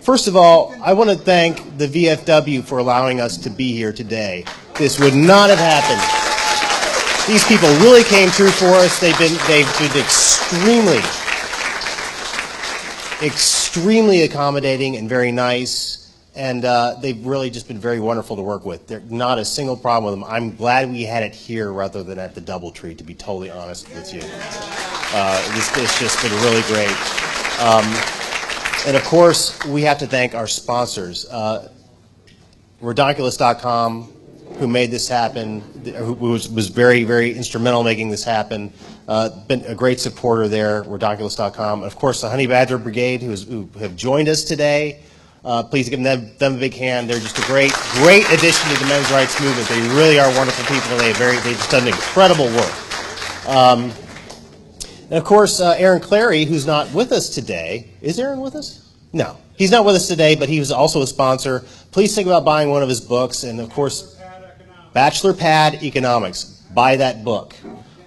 First of all, I want to thank the VFW for allowing us to be here today. This would not have happened. These people really came through for us. They've been extremely accommodating and very nice, and they've really just been very wonderful to work with. There's not a single problem with them. I'm glad we had it here rather than at the DoubleTree, to be totally honest with you. It's just been really great. And of course, we have to thank our sponsors. Redonkulous.com, who made this happen, who was very, very instrumental in making this happen. Been a great supporter there, Redonkulous.com. Of course, the Honey Badger Brigade, who have joined us today. Please give them a big hand. They're just a great addition to the men's rights movement. They really are wonderful people. They've just done incredible work. And of course, Erin Clary, who's not with us today. Is Erin with us? No. He's not with us today, but he was also a sponsor. Please think about buying one of his books. And of course, Bachelor Pad Economics. Buy that book.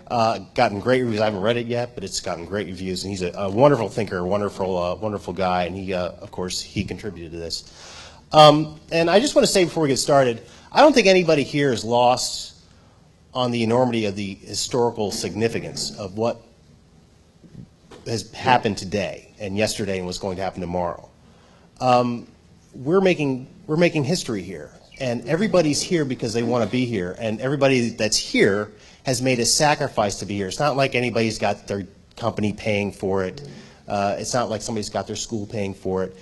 Gotten great reviews. I haven't read it yet, but it's gotten great reviews. And he's a wonderful thinker, wonderful guy. And he, of course, he contributed to this. And I just want to say before we get started, I don't think anybody here is lost on the enormity of the historical significance of what has happened today and yesterday and what's going to happen tomorrow. We're making history here, and everybody's here because they want to be here, and everybody that's here has made a sacrifice to be here. It's not like anybody's got their company paying for it. It's not like somebody's got their school paying for it.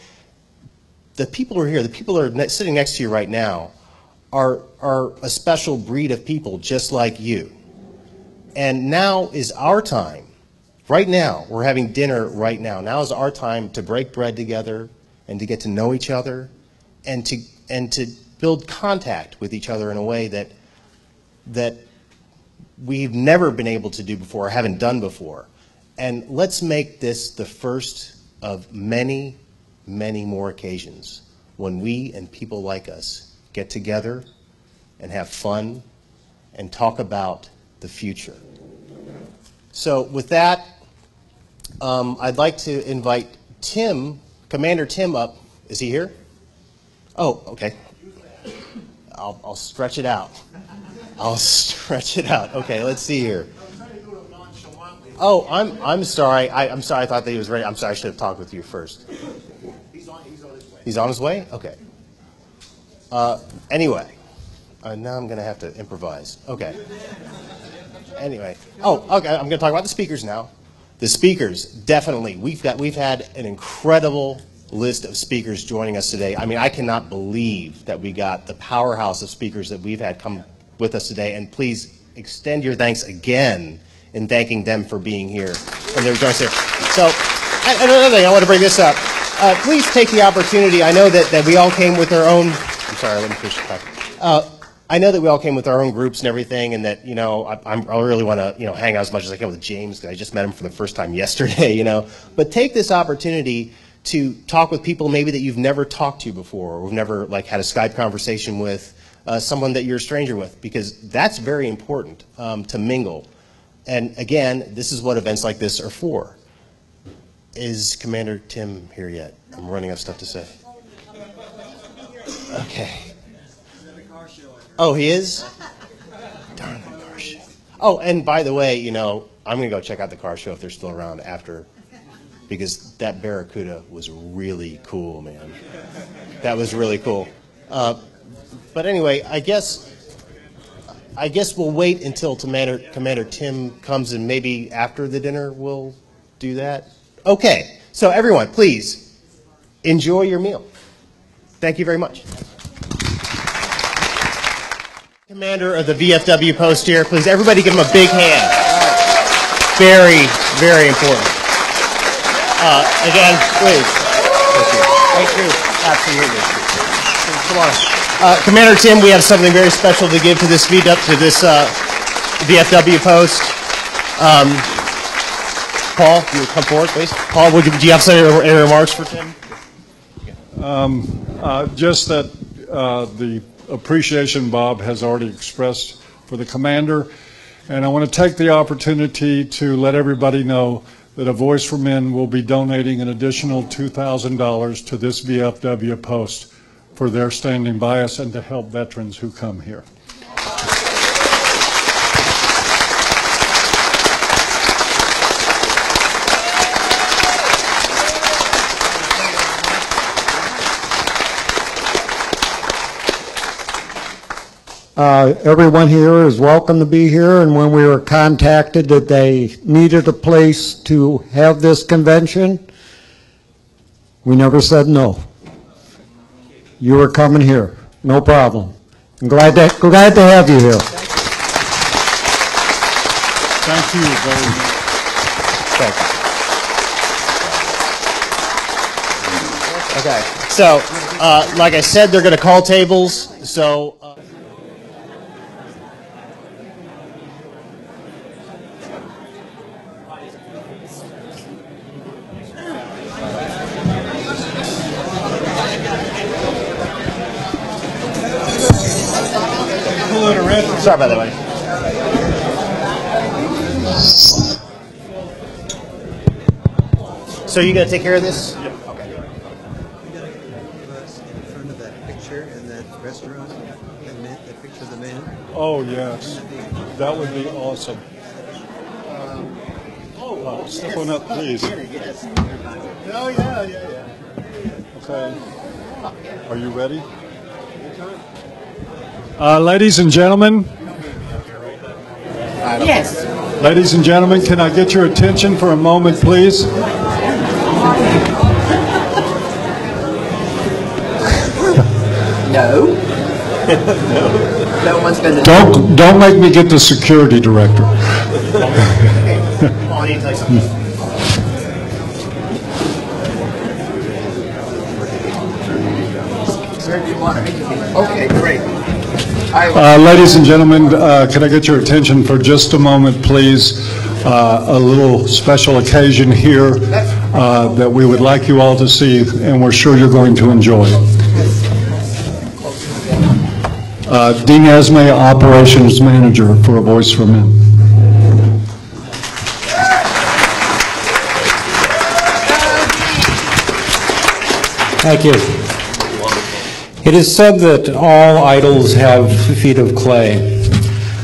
The people who are here, the people who are sitting next to you right now, are a special breed of people just like you. And now is our time. Right now, we're having dinner right now. Now is our time to break bread together and to get to know each other and to build contact with each other in a way that we've never been able to do before or haven't done before. And let's make this the first of many, many more occasions when we and people like us get together and have fun and talk about the future. So with that, I'd like to invite Commander Tim up. Is he here? Oh, okay. I'll stretch it out. I'll stretch it out. Okay, let's see here. Oh, I'm sorry. I'm sorry. I thought that he was ready. I'm sorry. I should have talked with you first. He's on his way. He's on his way? Okay. Anyway, now I'm going to have to improvise. Okay. Anyway. Oh, okay. I'm going to talk about the speakers now. The speakers, definitely. We've had an incredible list of speakers joining us today. I mean, I cannot believe that we got the powerhouse of speakers that we've had come with us today. And please extend your thanks again in thanking them for being here and they're joining us here. So, another thing, I want to bring this up. Please take the opportunity. I know that we all came with our own. I'm sorry, let me push it back. I know that we all came with our own groups and everything, and that I really want to hang out as much as I can with James because I just met him for the first time yesterday. But take this opportunity to talk with people maybe that you've never talked to before, or never had a Skype conversation with, someone that you're a stranger with, because that's very important to mingle. And again, this is what events like this are for. Is Commander Tim here yet? I'm running out of stuff to say. Okay. Oh, he is? Darn the car show. Oh, and by the way, I'm going to go check out the car show if they're still around after, because that Barracuda was really cool, man. That was really cool. But anyway, I guess we'll wait until Commander Tim comes, and maybe after the dinner we'll do that. Okay, so everyone, please enjoy your meal. Thank you very much. Commander of the VFW post here, please everybody give him a big hand. Very, very important. Again, please. Thank you. Absolutely. Come on. Commander Tim, we have something very special to give to this VFW post. Paul, you would come forward, please. Paul, do you have any remarks for Tim? Just that the appreciation Bob has already expressed for the commander, And I want to take the opportunity to let everybody know that A Voice for Men will be donating an additional $2,000 to this VFW post for their standing by us and to help veterans who come here. Everyone here is welcome to be here, and when we were contacted that they needed a place to have this convention, we never said no. You were coming here, no problem. I'm glad to have you here. Thank you very much. Thank you. Okay, so like I said, they're going to call tables, so sorry about that, buddy. So you going to take care of this? Okay. You got to give us in front of that picture in that restaurant, that picture of the man. Oh, yes. That would be awesome. Step on up, please. Yes. Oh, yeah. Okay. Are you ready? Ladies and gentlemen. Yes. Ladies and gentlemen, can I get your attention for a moment, please? No. No one's going to. Don't make me get the security director. Paul, I need to tell you something. Okay, great. Ladies and gentlemen, can I get your attention for just a moment, please? A little special occasion here that we would like you all to see, and we're sure you're going to enjoy. Dean Esme, Operations Manager for A Voice for Men. Thank you. It is said that all idols have feet of clay.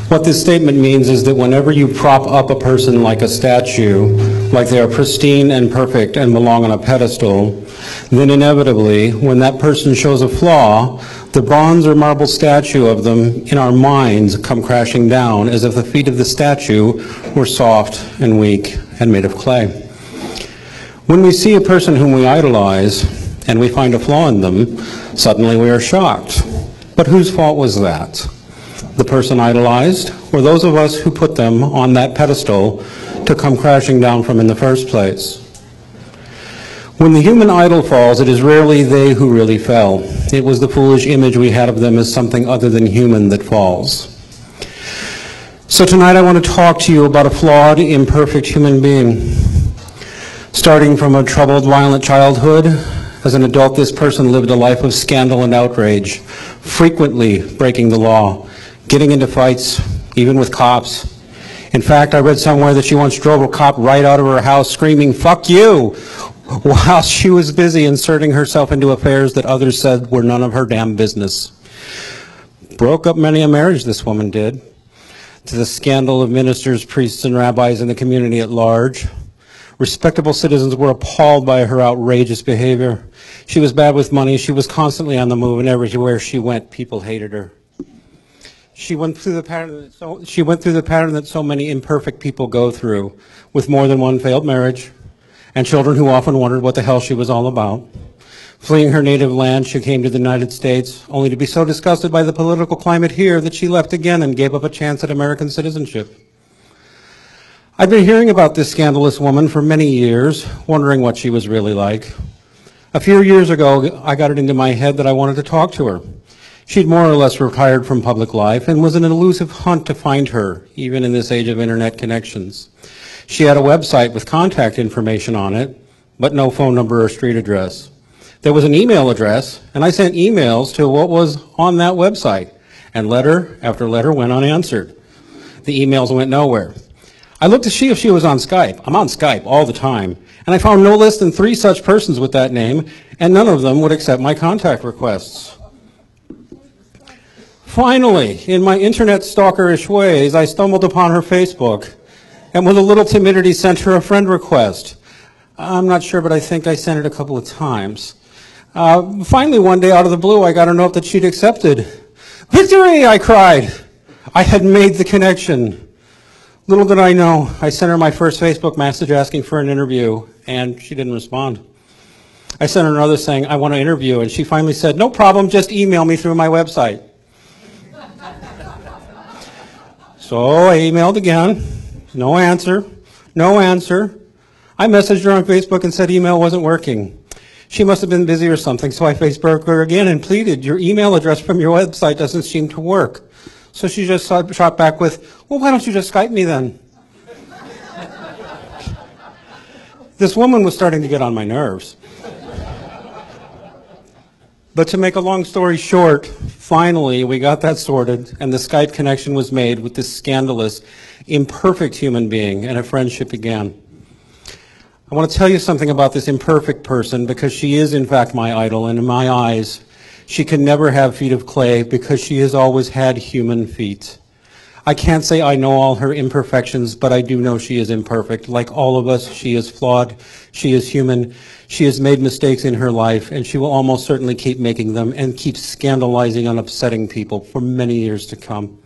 What this statement means is that whenever you prop up a person like a statue, like they are pristine and perfect and belong on a pedestal, then inevitably, when that person shows a flaw, the bronze or marble statue of them in our minds come crashing down as if the feet of the statue were soft and weak and made of clay. When we see a person whom we idolize and we find a flaw in them, suddenly we are shocked. But whose fault was that? The person idolized, or those of us who put them on that pedestal to come crashing down from in the first place? When the human idol falls, it is rarely they who really fell. It was the foolish image we had of them as something other than human that falls. So tonight I want to talk to you about a flawed, imperfect human being. Starting from a troubled, violent childhood, as an adult, this person lived a life of scandal and outrage, frequently breaking the law, getting into fights, even with cops. In fact, I read somewhere that she once drove a cop right out of her house screaming, "Fuck you," while she was busy inserting herself into affairs that others said were none of her damn business. Broke up many a marriage, this woman did, to the scandal of ministers, priests, and rabbis in the community at large. Respectable citizens were appalled by her outrageous behavior. She was bad with money. She was constantly on the move, and everywhere she went, people hated her. She went through the pattern that so many imperfect people go through, with more than one failed marriage, and children who often wondered what the hell she was all about. Fleeing her native land, she came to the United States, only to be so disgusted by the political climate here that she left again and gave up a chance at American citizenship. I've been hearing about this scandalous woman for many years, wondering what she was really like. A few years ago, I got it into my head that I wanted to talk to her. She'd more or less retired from public life and was an elusive hunt to find her, even in this age of internet connections. She had a website with contact information on it, but no phone number or street address. There was an email address, and I sent emails to what was on that website, and letter after letter went unanswered. The emails went nowhere. I looked to see if she was on Skype. I'm on Skype all the time. And I found no less than 3 such persons with that name, and none of them would accept my contact requests. Finally, in my internet stalkerish ways, I stumbled upon her Facebook, and with a little timidity sent her a friend request. I'm not sure, but I think I sent it a couple of times. Finally, one day, out of the blue, I got a note that she'd accepted. "Victory!" I cried. I had made the connection. Little did I know, I sent her my first Facebook message asking for an interview, and she didn't respond. I sent her another saying, "I want to interview," and she finally said, "No problem, just email me through my website." So I emailed again. No answer. No answer. I messaged her on Facebook and said email wasn't working. She must have been busy or something, so I Facebooked her again and pleaded, "Your email address from your website doesn't seem to work." So she just shot back with, "Well, why don't you just Skype me then?" This woman was starting to get on my nerves. But to make a long story short, finally we got that sorted, and the Skype connection was made with this scandalous, imperfect human being, and a friendship began. I want to tell you something about this imperfect person, because she is in fact my idol, and in my eyes, she can never have feet of clay because she has always had human feet. I can't say I know all her imperfections, but I do know she is imperfect. Like all of us, she is flawed, she is human, she has made mistakes in her life, and she will almost certainly keep making them and keep scandalizing and upsetting people for many years to come.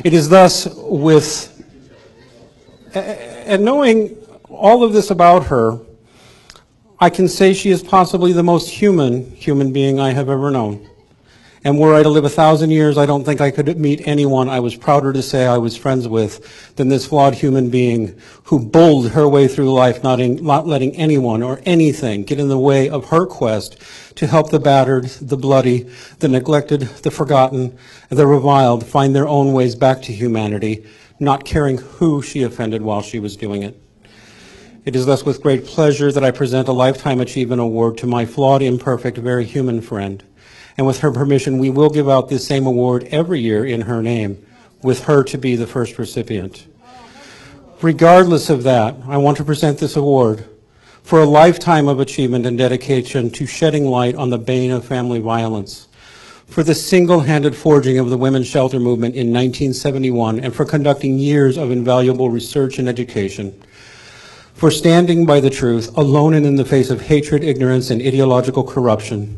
It is thus and knowing all of this about her, I can say she is possibly the most human being I have ever known. And were I to live 1,000 years, I don't think I could meet anyone I was prouder to say I was friends with than this flawed human being who bulled her way through life, not letting anyone or anything get in the way of her quest to help the battered, the bloody, the neglected, the forgotten, the reviled find their own ways back to humanity, not caring who she offended while she was doing it. It is thus with great pleasure that I present a Lifetime Achievement Award to my flawed, imperfect, very human friend. And with her permission, we will give out this same award every year in her name, with her to be the first recipient. Regardless of that, I want to present this award for a lifetime of achievement and dedication to shedding light on the bane of family violence, for the single-handed forging of the women's shelter movement in 1971, and for conducting years of invaluable research and education, for standing by the truth, alone and in the face of hatred, ignorance, and ideological corruption,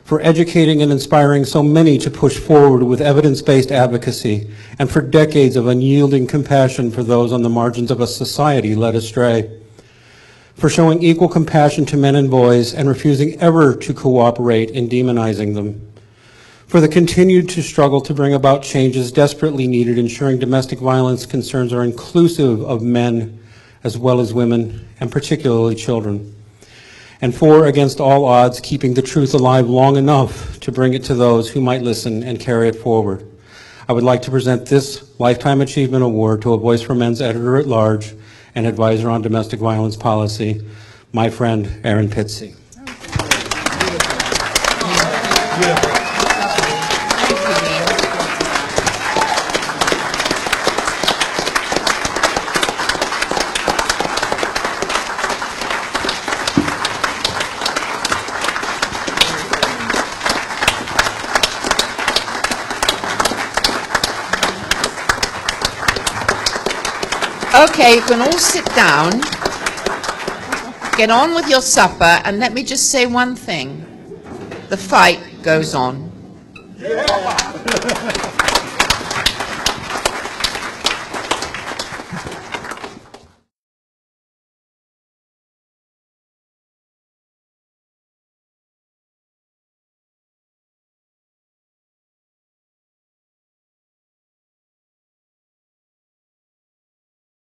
for educating and inspiring so many to push forward with evidence-based advocacy, and for decades of unyielding compassion for those on the margins of a society led astray, for showing equal compassion to men and boys and refusing ever to cooperate in demonizing them, for the continued struggle to bring about changes desperately needed, ensuring domestic violence concerns are inclusive of men as well as women, and particularly children, and for, against all odds, keeping the truth alive long enough to bring it to those who might listen and carry it forward. I would like to present this Lifetime Achievement Award to a Voice for Men's editor-at-large and advisor on domestic violence policy, my friend, Erin Pitsey. Okay, you can all sit down, get on with your supper, and let me just say one thing. The fight goes on.